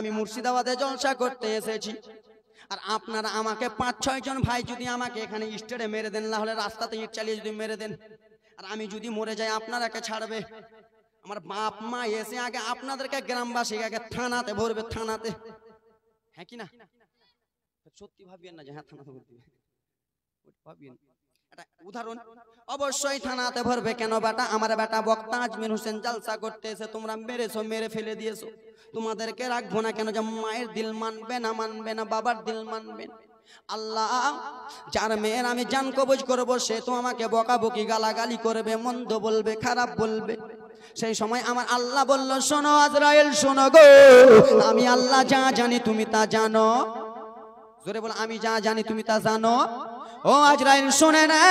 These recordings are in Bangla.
আমি মুর্শিদাবাদে জলসা করতে এসেছি, আর আপনারা আমাকে 5-6 জন ভাই যদি আমাকে এখানে স্টেডে মেরে দেন, না হলে রাস্তাতে ইট চালিয়ে যদি মেরে দেন, আর আমি যদি মরে যাই আপনারাকে ছাড়বে? আমার বাপ মা এসে আগে আপনাদেরকে গ্রামবাসী আগে থানাতে ভরবে, থানাতে। হ্যাঁ কি না? সত্যি ভাবিয়েন না যে হ্যাঁ থানাতে ভরবে, ভাবিয়েন। এটা উদাহরণ। অবশ্যই থানাতে ভরবে। কেন বেটা? আমার বেটা বক্তা আজমির হোসেন জলসা করতে এসে তোমরা মেরেছো, মেরে ফেলে দিয়েছো। তোমাদেরকে রাখবো না কেন? যে মায়ের দিল মানবে না, মানবে না, বাবার দিল মানবে না। আল্লাহ যার মেয়ের আমি জান কবজ করবো, সে তো আমাকে বকাবকি গালাগালি করবে, মন্দ বলবে, খারাপ বলবে। সেই সময় আমার আল্লাহ বলল, শোনো আজরাইল শোনো গো, আমি আল্লাহ যা জানি তুমি তা জানো। জোরে বল, আমি যা জানি তুমি তা জানো। ও আজরাইল শুনে না,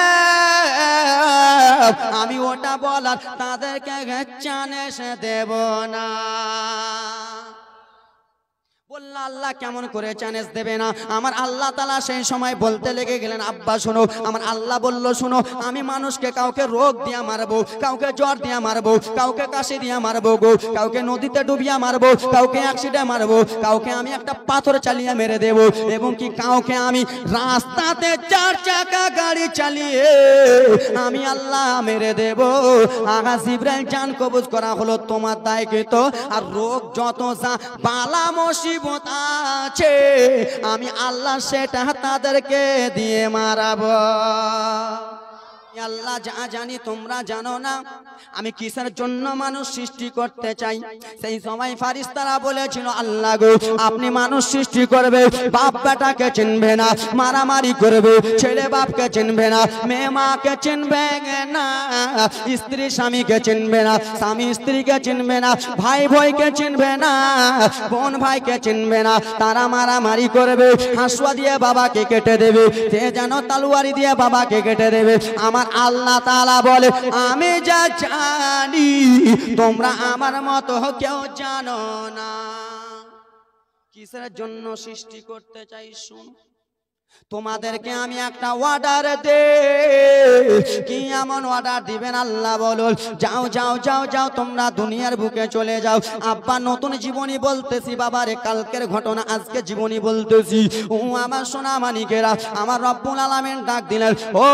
আমি ওটা বলার তাদেরকে চান্স দেব না। বলল আল্লাহ কেমন করে চান্স দেবে না? আমার আল্লাহ তাআলা সেই সময় বলতে লেগে গেলেন, আব্বা শোনো। আমার আল্লাহ বলল, শোনো, আমি মানুষকে কাউকে রোগ দিয়ে মারবো, কাউকে জ্বর দিয়ে মারবো, কাউকে কাশি দিয়ে মারবো গো, কাউকে নদীতে ডুবিয়ে মারবো, কাউকে অ্যাক্সিডেন্ট মারবো, কাউকে আমি একটা পাথর চালিয়ে মেরে দেব, এবং কি কাউকে আমি রাস্তাতে 4 চাকা গাড়ি চালিয়ে আমি আল্লাহ মেরে দেব। আগা জিবরাইল জান কবজ করা হলো তোমার দায়িত্ব। আর রোগ যত যা বালা মুসিবত আছে আমি আল্লাহ সেটা তাদেরকে দিয়ে মারাবো। আল্লাহ যা জানি তোমরা জানো না। আমি কিসের জন্য মানুষ সৃষ্টি করতে চাই? সেই সময় ফারিস্তারা বলেছিল, আল্লাহ গো আপনি মানুষ সৃষ্টি করবে, বাপ বেটাকে চিনবে না, মারামারি করবে, ছেলে বাপকে চিনবে না, মেয়ে মাকে চিনবে না, স্ত্রী স্বামীকে চিনবে না, স্বামী স্ত্রীকে চিনবে না, ভাই ভাইকে চিনবে না, বোন ভাইকে চিনবে না। তারা মারামারি করবে, হাসুয়া দিয়ে বাবাকে কেটে দেবে, সে যেন তলোয়ারি দিয়ে বাবাকে কেটে দেবে। আমার আল্লাহ তাআলা বলে, আমি যা জানি তোমরা আমার মতো কেউ জানো না। কিসের জন্য সৃষ্টি করতে চাই? শুন, তোমাদেরকে আমি একটা অর্ডার দে। কি এমন অর্ডার দিবেন? আল্লাহ বলল, যাও যাও যাও যাও, তোমরা দুনিয়ার বুকে চলে যাও। আব্বা নতুন জীবনী বলতেছি, বাবারে কালকের ঘটনা আজকে জীবনী বলতেছি। ও আমার সোনা মানিকেরা, আমার রব্বুল আলামিন ডাক দিলেন, ও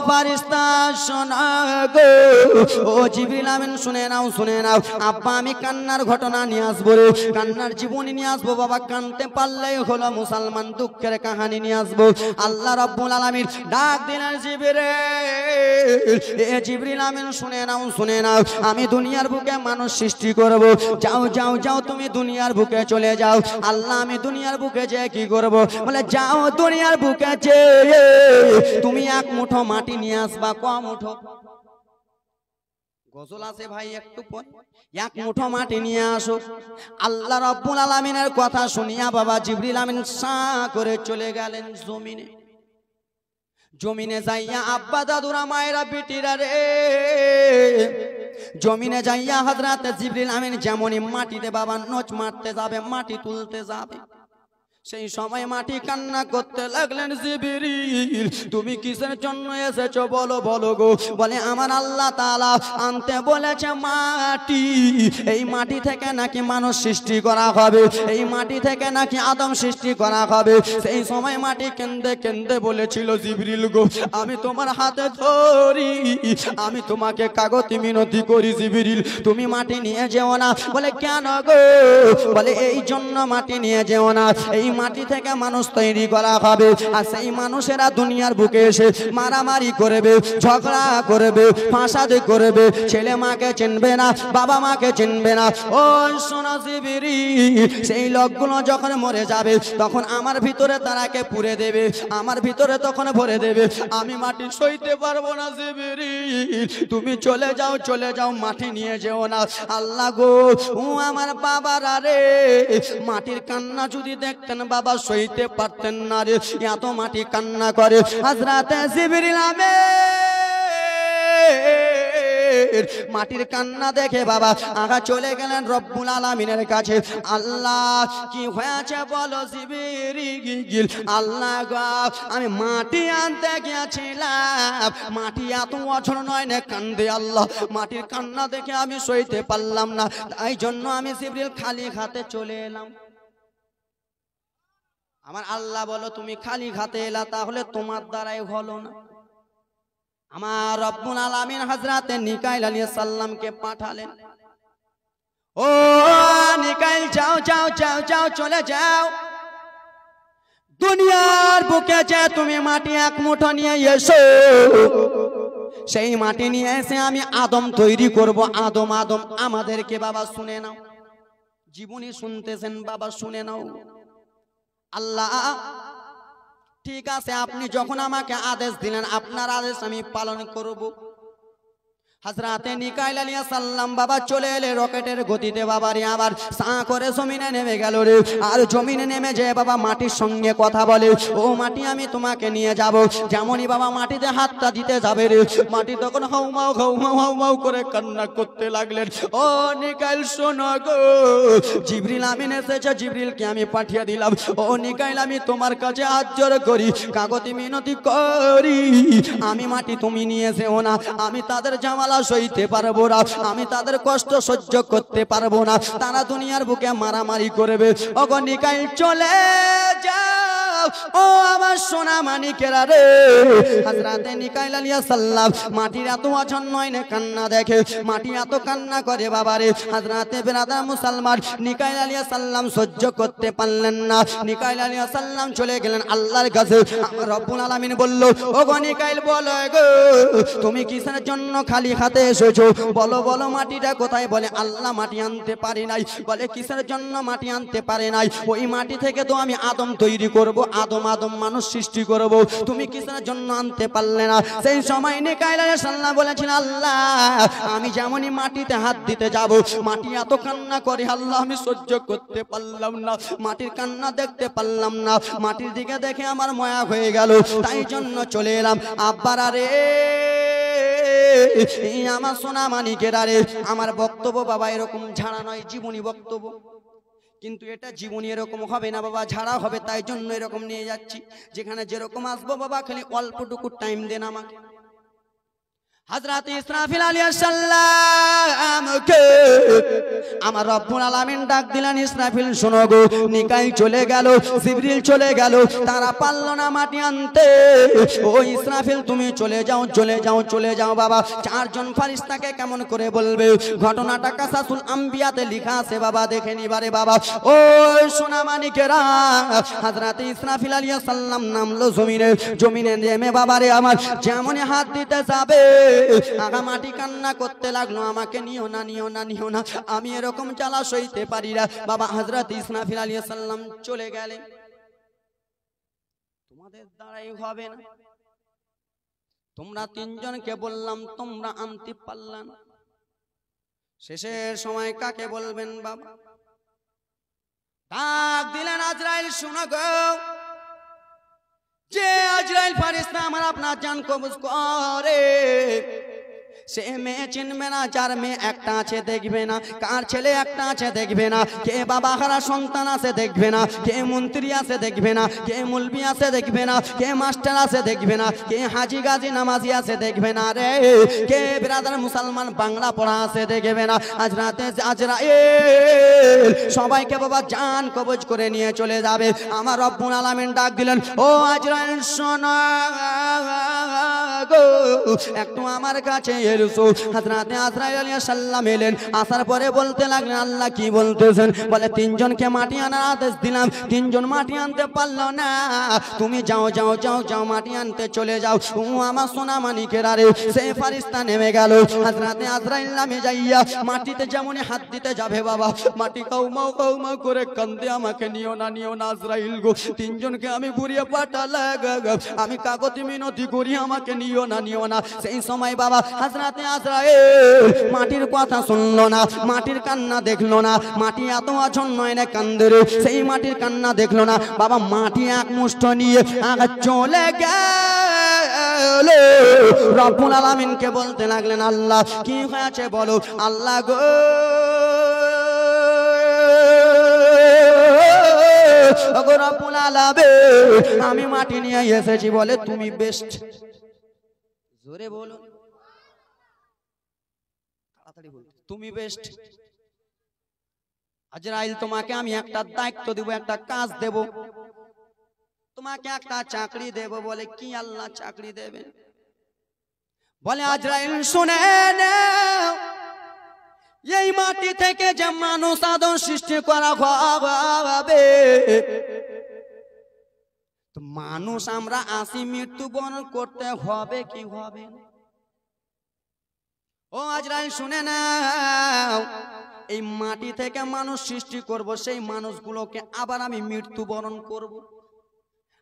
ফারিস্তা শোনা গো, ও জিবরিল আমিন শুনে নাও, শুনে নাও। আব্বা আমি কান্নার ঘটনা নিয়ে আসবো রে, কান্নার জীবনী নিয়ে আসবো। বাবা কানতে পারলেই হলো মুসলমান, দুঃখের কাহিনী নিয়ে আসবো। আল্লাহ রাব্বুল আলামিন ডাক দিলেন, জিবরিল, এ জিবরিল আমিন শুনে নাও, শুনে নাও। আমি দুনিয়ার বুকে মানুষ সৃষ্টি করব। যাও যাও যাও, তুমি দুনিয়ার বুকে চলে যাও। আল্লাহ আমি দুনিয়ার বুকে যে কি করব? বলে যাও দুনিয়ার বুকে যে তুমি 1 মুঠো মাটি নিয়ে আসবা। ক মুঠো? গজল আছে ভাই, একটু পর 1 মুঠো মাটি নিয়ে আসো। আল্লাহ রাব্বুল আলামিনের কথা শুনিয়া বাবা জিবরিল আমিন সা করে চলে গেলেন জমিনে। জমিনে যাইয়া আব্বা দাদুরা মায়েরা বেটিরা রে, জমিনে যাইয়া হযরত জিবরিল আমিন যেমনই মাটিতে বাবা নোচ মারতে যাবে, মাটি তুলতে যাবে, সেই সময় মাটি কান্না করতে লাগলেন, জিবরিল তুমি কিসের জন্য এসেছো বলো বলো গো। বলে আমার আল্লাহ তাআলা আনতে বলেছে মাটি, এই মাটি থেকে নাকি মানুষ সৃষ্টি করা হবে, এই মাটি থেকে নাকি আদম সৃষ্টি করা হবে। সেই সময় মাটি কেঁদে কেঁদে বলেছিল, জিবরিল গো আমি তোমার হাতে ধরি, আমি তোমাকে কাগতি মিনতি করি, জিবরিল তুমি মাটি নিয়ে যেও না। বলে কেন গো? বলে এই জন্য মাটি নিয়ে যেও না, এই মাটি থেকে মানুষ তৈরি করা হবে, আর সেই মানুষেরা দুনিয়ার বুকে এসে মারামারি করবে, ঝগড়া করবে, ফাসাদ করবে, ছেলে মাকে চিনবে না, বাবা মাকে চিনবে না। ও শোনো জিবরিল, সেই লোকগুলো যখন মরে যাবে তখন আমার ভিতরে তারাকে পুরে দেবে, আমার ভিতরে তখন ভরে দেবে। আমি মাটি সইতে পারবো না, জিবরিল তুমি চলে যাও, চলে যাও, মাটি নিয়ে যেও না। আল্লাহ গো, ও আমার বাবারা রে, মাটির কান্না যদি দেখতেন বাবা সইতে পারতেন না রে, এত মাটি কান্না করে। হযরত জিবরিল আমিন মাটির কান্না দেখে বাবা আগা চলে গেলেন রব্বুল আলামিনের কাছে। আল্লাহ কি হয়েছে বলো জিবরিল? আল্লাহ গো আমি মাটি আনতে গিয়েছিলাম, মাটি এত ওজন নয় না, কান্দে আল্লাহ, মাটির কান্না দেখে আমি সইতে পারলাম না, তাই জন্য আমি জিবরিল খালি হাতে চলে এলাম। আমার আল্লাহ বলো তুমি খালি হাতে এলা, তাহলে তোমার দ্বারাই হলো না। আমার রব্বুল আলামিন হযরতে মিকাইল আলাইহিস সালামকে পাঠালেন, ও মিকাইল যাও যাও যাও যাও চলে যাও, দুনিয়ার বুকে যে তুমি মাটি এক মুঠো নিয়ে এসো, সেই মাটি নিয়ে এসে আমি আদম তৈরি করব। আদম আদম আমাদেরকে বাবা শুনে নাও, জীবনী শুনতেছেন বাবা শুনে নাও। আল্লাহ ঠিক আছে, আপনি যখন আমাকে আদেশ দিলেন আপনার আদেশ আমি পালন করব। হযরতে মিকাইল আলাইহিস সালাম বাবা চলে এলে রকেটের গতিতে বাবা রে, আবার সা করে জমিনে নেমে গেল রে। আর জমিনে নেমে যে বাবা মাটির সঙ্গে কথা বলে, ও মাটি আমি তোমাকে নিয়ে যাব। যেমনই বাবা মাটিতে হাতটা দিতে যাবে রে, মাটি তখন হাউমাউ হাউমাউ হাউমাউ করে কান্না করতে লাগলেন। ও মিকাইল শোনো গো, জিবরিল আমিন এসেছে, জিবরিলকে আমি পাঠিয়ে দিলাম। ও মিকাইল আমি তোমার কাছে হাত জোড় করি, কাগতি মিনতি করি, আমি মাটি তুমি নিয়ে যেও না, আমি তাদের জামালা সইতে পারবো না, আমি তাদের কষ্ট সহ্য করতে পারবো না, তারা দুনিয়ার বুকে মারামারি করবে। ওগো মিকাইল চলে যাও, ও আমার সোনা মানিকেরা রে। হযরতে মিকাইল আলাইহিস সালাম মাটির এত অজন্যয়নে কান্না দেখে, মাটি এত কান্না করে বাবা রে। হযরতে বিরাদার মুসলমান মিকাইল আলাইহিস সালাম সহ্য করতে পারলেন না, মিকাইল আলাইহিস সালাম চলে গেলেন আল্লাহর কাছে। আমার রব্বুল আলামিন বলল, ওগো মিকাইল বলো গো, তুমি কিসের জন্য খালি হাতে এসেছো? বলো বলো মাটিটা কোথায়? বলে আল্লাহ মাটি আনতে পারি নাই। বলে কিসের জন্য মাটি আনতে পারে নাই? ওই মাটি থেকে তো আমি আদম তৈরি করব, আদম আদম মানুষ সৃষ্টি করব, তুমি কিসের জন্য আনতে পারলে না? সেই সময় মিকাইল আলাইহিস সালাম বলেছেন, আল্লাহ আমি যেমনই মাটিতে হাত দিতে যাব, মাটি এত কান্না করে আল্লাহ আমি সহ্য করতে পারলাম না, মাটির কান্না দেখতে পারলাম না, মাটির দিকে দেখে আমার মায়া হয়ে গেল, তাই জন্য চলে এলাম। আব্বারা রে আমার সোনা মানিকেরা রে, আমার বক্তব্য বাবা এরকম ঝাড়া নয়, জীবনী বক্তব্য, কিন্তু এটা জীবনী এরকম হবে না বাবা, ঝাড়া হবে, তাই জন্য এরকম নিয়ে যাচ্ছি। যেখানে যেরকম আসবো বাবা খালি অল্পটুকু টাইম দেন আমাকে। হযরত ইসরাফিল আলাইহিস সালামকে আমার রব্বুল আলামিন ডাক দিলেন, ইসরাফিল শোনো গো, মিকাইল চলে গেল, জিবরিল চলে গেল, তারা পারল না মাটি আনতে। ও ইসরাফিল তুমি চলে যাও চলে যাও চলে যাও বাবা। চারজন ফেরেশতাকে কেমন করে বলবে? ঘটনাটা কাসাসুল আম্বিয়াতে লেখা আছে বাবা, দেখে নিবারে বাবা। ও সোনা মানিকেরা, হযরত ইসরাফিল আলাইহিস সালাম নামলো জমিনে, জমিনে নেমে বাবারে আমার যেমনই হাত দিতে যাবে আগা মাটি কান্না করতে লাগলো, আমাকে নিও না নিও না নিও না, আমি এরকম জ্বালা সইতে পারি না বাবা। হযরত ইসরাফিল আলাইহিস সালাম চলে গেলেন, তোমাদের দ্বারাই হবে না, তোমরা তিনজনকে বললাম তোমরা আনতে পারলা না, শেষের সময় কাকে বলবেন বাবা? ডাক দিলেন, আজরাইল শোনো গো, যে আজরাইল ফেরেশতা আমার আপনার জান কবজ করে, সে মেয়ে চিনবে না, যার মেয়ে একটা আছে দেখবে না, কার ছেলে একটা আছে দেখবে না, কে বাবা হারা সন্তান আছে দেখবে না, কে মন্ত্রী আছে দেখবে না, কে মুলবি আছে দেখবে না, কে মাস্টার আছে দেখবে না, কে হাজি গাজি নামাজি আছে দেখবে না রে, কে বিরাদার মুসলমান বাংলা পড়া আছে দেখবে না। আজ রাতে আজরাইল সবাইকে বাবা জান কবজ করে নিয়ে চলে যাবে। আমার রব্বুল আলামিন ডাক দিলেন, ও আজরাইল শোনো গো, একটু আমার কাছে এসো। হযরত আজরাইল আলাইহিস সালাম এলেন, আসার পরে বলতে লাগলেন, আল্লাহ কি বলতেছেন? বলে তিনজনকে মাটি আনার আদেশ দিলাম, তিনজন মাটি আনতে পারলো না, তুমি যাও যাও যাও যাও মাটি আনতে চলে যাও। ও আমার সোনা মানিকেরা রে, সেই ফেরেশতা নেমে গেল। হযরত আজরাইল নামে যাইয়া মাটিতে যেমনই হাত দিতে যাবে বাবা, মাটি কাউমাও কাউমাও করে কান্দে, আমাকে নিও না নিও না আজরাইল গো, তিনজনকে আমি ঘুরিয়ে পাঠালে, আমি কাগতি মিনতি করি, আমাকে নিও না নিও না। সেই সময় বাবা হযরত আজরাইল মাটির কথা শুনলো না, মাটির কান্না দেখলো না, মাটি এত অজন্যয়নে কান্দে রে, সেই মাটির কান্না দেখলো না বাবা। মাটি এক মুষ্ঠ নিয়ে আগে চলে গেল, রব্বুল আলামিনকে বলতে লাগলেন, আল্লাহ কি হয়েছে বলো? আল্লাহ গো রব্বুল আলামিন আমি মাটি নিয়ে এসেছি, বলে তুমি বেস্ট, জোরে বলো, তাড়াতাড়ি বলো, তুমি বেস্ট। আজরাইল তোমাকে আমি একটা দায়িত্ব দেব, একটা কাজ দেব, তোমাকে একটা চাকরি দেব বলে। কি আল্লাহ চাকরি দেবেন? বলে আজরাইল শুনে নাও, এই মাটি থেকে যে মানুষ আদম সৃষ্টি করা হবে, তো মানুষ আমরা আসি মৃত্যুবরণ করতে হবে কি হবে? ও আজরাইল শুনে নাও, এই মাটি থেকে মানুষ সৃষ্টি করব, সেই মানুষগুলোকে আবার আমি মৃত্যুবরণ করব।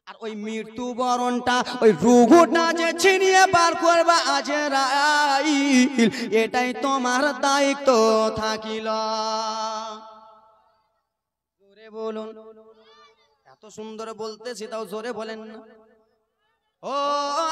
আর ওই মৃত্যুবরণটা, ওই রুহুটা যে ছিনিয়ে বার করবা আজরাইল, এটাই তোমার দায়িত্ব থাকিল। জোরে বলুন। এত সুন্দর বলতেছি তাও জোরে বলেন না। ও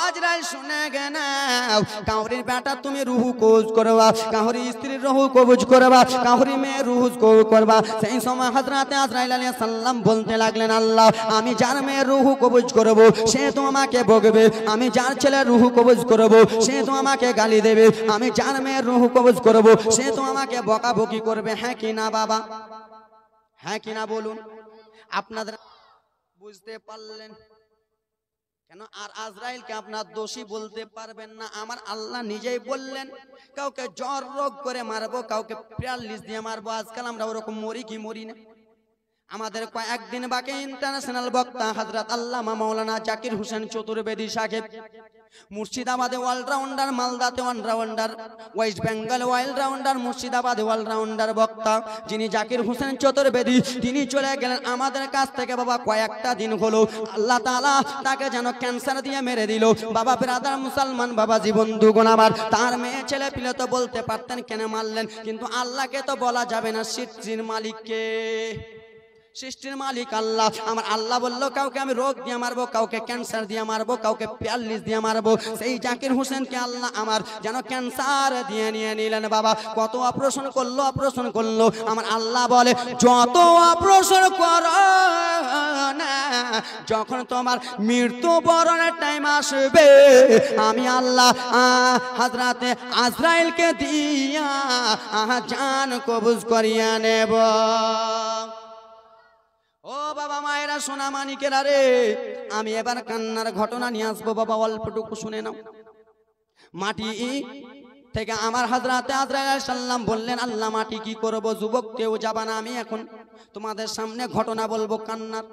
আজরাইল শুনে গেনাও, কাউরির বেটা তুমি রুহু কবজ করবা, কাউরি স্ত্রীর রুহু কবজ করবা, কাউরি মেয়ের রুহু কবজ করবা। সেই সময় হযরতে আজরাইল আলাইহিস সালাম বলতে লাগলেন, আল্লাহ আমি যার মেয়ের রুহু কবজ করব সে তো আমাকে বকবে, আমি যার ছেলের রুহু কবজ করব সে তো আমাকে গালি দেবে, আমি যার মেয়ের রুহু কবজ করব সে তো আমাকে বকাবকি করবে। হ্যাঁ কি না বাবা? হ্যাঁ কি না বলুন। আপনাদের বুঝতে পারলেন কেন? আর আজরাইলকে আপনার দোষী বলতে পারবেন না। আমার আল্লাহ নিজেই বললেন, কাউকে জ্বর রোগ করে মারবো, কাউকে প্যারালিস দিয়ে মারবো। আজকাল আমরা ওরকম মরি কি মরি না? আমাদের কয়েকদিন বাকি ইন্টারন্যাশনাল বক্তা হযরত আল্লামা মাওলানা জাকির হোসেন চতুর্বেদী সাহেব, মুর্শিদাবাদে অলরাউন্ডার, মালদাতে অলরাউন্ডার, ওয়েস্ট বেঙ্গল অলরাউন্ডার, মুর্শিদাবাদে অলরাউন্ডার বক্তা যিনি জাকির হোসেন চতুর্বেদী, তিনি চলে গেলেন আমাদের কাছ থেকে। বাবা কয়েকটা দিন হলো আল্লাহ তাআলা তাকে যেন ক্যান্সার দিয়ে মেরে দিল। বাবা ব্রাদার মুসলমান বাবাজি বন্ধুগণ আমার, তার মেয়ে ছেলে পিলে তো বলতে পারতেন কেন মারলেন, কিন্তু আল্লাহকে তো বলা যাবে না। সৃষ্টির মালিককে, সৃষ্টির মালিক আল্লাহ। আমার আল্লাহ বললো কাউকে আমি রোগ দিয়ে মারবো, কাউকে ক্যান্সার দিয়ে মারবো, কাউকে প্যারালিস দিয়ে মারবো। সেই জাকির হোসেনকে আল্লাহ আমার যেন ক্যান্সার দিয়ে নিয়ে নিলেন। বাবা কত অপারেশন করলো, অপারেশন করলো। আমার আল্লাহ বলে যত অপারেশন করো না, যখন তোমার মৃত্যুবরণের টাইম আসবে, আমি আল্লাহ হযরতে আজরাইলকে দিয়া জান কবজ করিয়া নেব। ও বাবা মায়েরা সোনা মানিকেরা রে, আমি এবার কান্নার ঘটনা নিয়ে আসবো। বাবা অল্পটুকু শুনে নাও। মাটি থেকে আমার হযরতে আজরাইল আলাইহিস সালাম বললেন, আল্লাহ মাটি কি করব? যুবক কেউ যাবা না, আমি এখন তোমাদের সামনে ঘটনা বলবো কান্নার।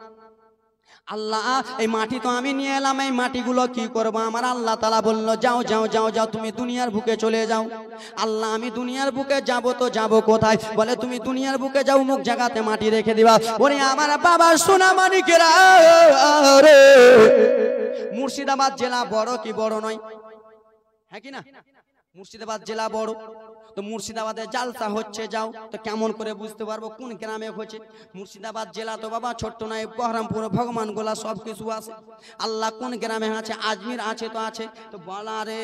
আল্লাহ এই মাটি তো আমি নিয়ে এলাম, এই মাটিগুলো কি করব? আমার আল্লাহ তাআলা বলল, যাও যাও যাও যাও, তুমি দুনিয়ার বুকে চলে যাও। আল্লাহ আমি দুনিয়ার বুকে যাব তো যাব কোথায়? বলে তুমি দুনিয়ার বুকে যাও, মুখ জায়গাতে মাটি রেখে দিবা। ওরে আমার বাবা সোনা মানিকেরা রে, মুর্শিদাবাদ জেলা বড় কি বড় নয়? হ্যাঁ কি না? মুর্শিদাবাদ জেলা বড়। তো মুর্শিদাবাদে জালসা হচ্ছে, যাও তো কেমন করে বুঝতে পারবো কোন গ্রামে হচ্ছে? মুর্শিদাবাদ জেলা তো বাবা ছোট্ট নয়, বহরমপুর ভগবান গোলা সব কিছু আছে। আল্লাহ কোন গ্রামে আছে? আজমির আছে তো আছে। তো বলা রে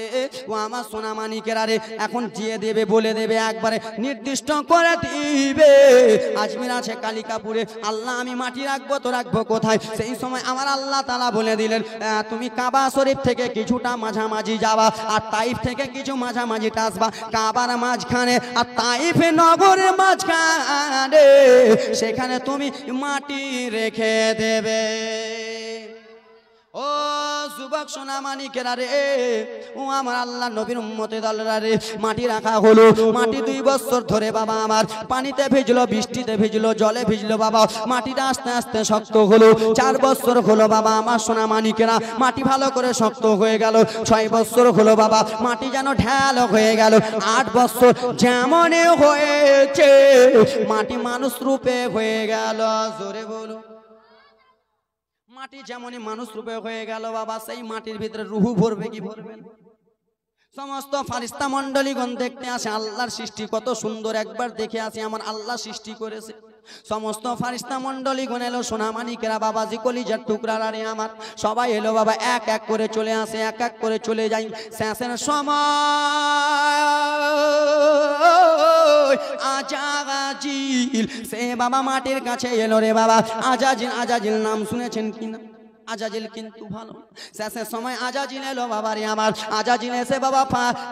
ও আমার সোনা মানিকেরা রে, এখন দিয়ে দেবে, বলে দেবে, একবারে নির্দিষ্ট করে দিবে। আজমির আছে কালিকাপুরে। আল্লাহ আমি মাটি রাখবো তো রাখবো কোথায়? সেই সময় আমার আল্লাহ তাআলা বলে দিলেন, তুমি কাবা শরীফ থেকে কিছুটা মাঝামাঝি যাবা, আর তাইফ থেকে কিছু মাঝামাঝি আসবা। কাবার মাঝখানে আর তাইফ নগরের মাঝখানে, সেখানে তুমি মাটি রেখে দেবে। ও যুবক সোনা মানিকেরা রে, ও আমার আল্লাহ নবীর উম্মতে দলরা রে, মাটি রাখা হলো। মাটি 2 বছর ধরে বাবা আমার পানিতে ভিজলো, বৃষ্টিতে ভিজলো, জলে ভিজলো। বাবা মাটিটা আস্তে আস্তে শক্ত হলো। 4 বছর হলো বাবা আমার সোনা মানিকেরা, মাটি ভালো করে শক্ত হয়ে গেল। 6 বছর হলো বাবা, মাটি যেন ঢাল হয়ে গেল। 8 বছর যেমন হয়েছে, মাটি মানুষ রূপে হয়ে গেল। জোরে বলো। মাটি যেমনই মানুষ রূপে হয়ে গেল বাবা, সেই মাটির ভিতরে রুহু ভরবে কি ভরবে? সমস্ত ফারিস্তা মণ্ডলীগণ দেখতে আসে আল্লাহর সৃষ্টি কত সুন্দর, একবার দেখে আসি আমার আল্লাহ সৃষ্টি করেছে। সমস্ত ফারিস্তা মণ্ডলীগণ এলো, সোনা মানিকেরা বাবাজি কলিজার টুকরারা রে আমার, সবাই এলো বাবা। এক এক করে চলে আসে, এক এক করে চলে যাই। শেষের সময় আজাজিল সে বাবা মাটির কাছে এলো রে বাবা। আজাজিল, আজাজিল নাম শুনেছেন কিনা? আজাজিল কিন্তু ভালো। শেষের সময় আজাজিল এলো বাবারে আমার। আজাজিল এসে বাবা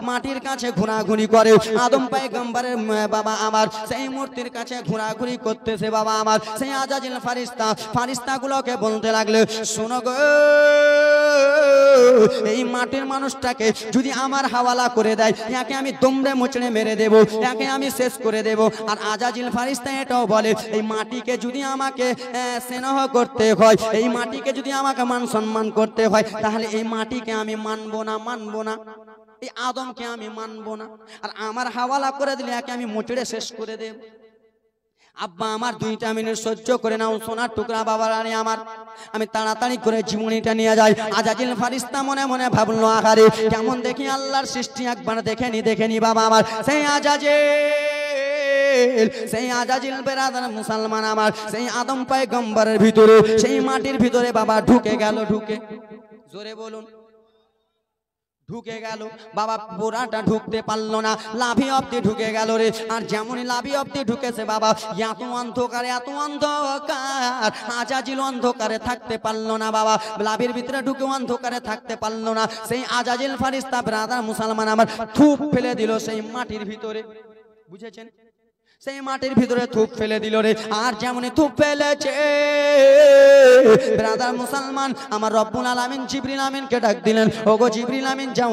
মাটির কাছে ঘোরাঘুরি করে। আদম পয়গম্বরের বাবা আমার সেই মূর্তির কাছে ঘোরাঘুরি করতেছে বাবা আমার। সেই আজাজিল ফারিস্তাগুলোকে বলতে লাগলো, শোনো গো, এই মাটির মানুষটাকে যদি আমার হাওয়ালা করে দেয়, একে আমি দুমড়ে মুচড়ে মেরে দেব, একে আমি শেষ করে দেব। আর আজাজিল ফারিস্তা এটাও বলে, এই মাটিকে যদি আমাকে স্নেহ করতে হয়, এই মাটিকে যদি আমাকে মান সম্মান করতে হয়, তাহলে এই মাটিকে আমি মানবো না, এই আদমকে আমি মানবো না। আর আমার হাওয়ালা করে দিলে একে আমি মুচড়ে শেষ করে দেব। আব্বা আমার 2টা মিনিট সহ্য করে নাও সোনার টুকরা বাবা রানী আমার। আমি তাড়াতাড়ি করে জীবনীটা নিয়ে যাই। আজাজিল ফারিস্তা মনে মনে ভাবলো, আহারে কেমন দেখি আল্লাহর সৃষ্টি, একবার দেখেনি বাবা আমার। সেই আজাজিল বেরাদার মুসলমান আমার, সেই আদম পয়গম্বরের ভিতরে, সেই মাটির ভিতরে বাবা ঢুকে গেল। জোরে বলুন, ঢুকে গেল বাবা। বোরাটা ঢুকতে পারলো না, লাভি অব্দি ঢুকে গেল রে। আর যেমনই লাভি অব্দি ঢুকেছে বাবা, এত অন্ধকার আজাজিল অন্ধকারে থাকতে পারলো না বাবা। লাভির ভিতরে ঢুকে অন্ধকারে থাকতে পারলো না। সেই আজাজিল ফারিস্তা ব্রাদার মুসলমান আমার থুপ ফেলে দিল সেই মাটির ভিতরে। বুঝেছেন? সেই মাটির ভিতরে থুপ ফেলে দিল রে। আর যেমনই থুপ ফেলেছে ব্রাদার মুসলমান আমার, রব্বুল আলামিন জিবরিল আমিনকে ডাক দিলেন, ওগো জিবরিল আমিন, যাও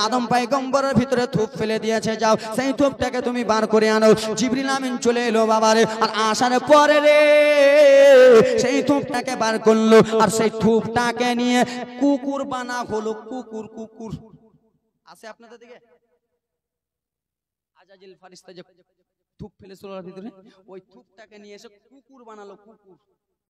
আদম পয়গম্বরের ভিতরে থুপ ফেলে দিয়েছে, যাও সেই থুপটাকে তুমি বার করে আনো। জিবরিল আমিন চলে এলো বাবারে। আর আসার পরে রে সেই থুপটাকে বার করলো। আর সেই থুপটাকে নিয়ে কুকুর বানা হলো। কুকুর আছে আপনাদের দিকে? আজাজিল ফারিস্তা যে থুপ ফেলেছিল ভিতরে, ওই থুপটাকে নিয়ে এসে কুকুর বানালো। কুকুর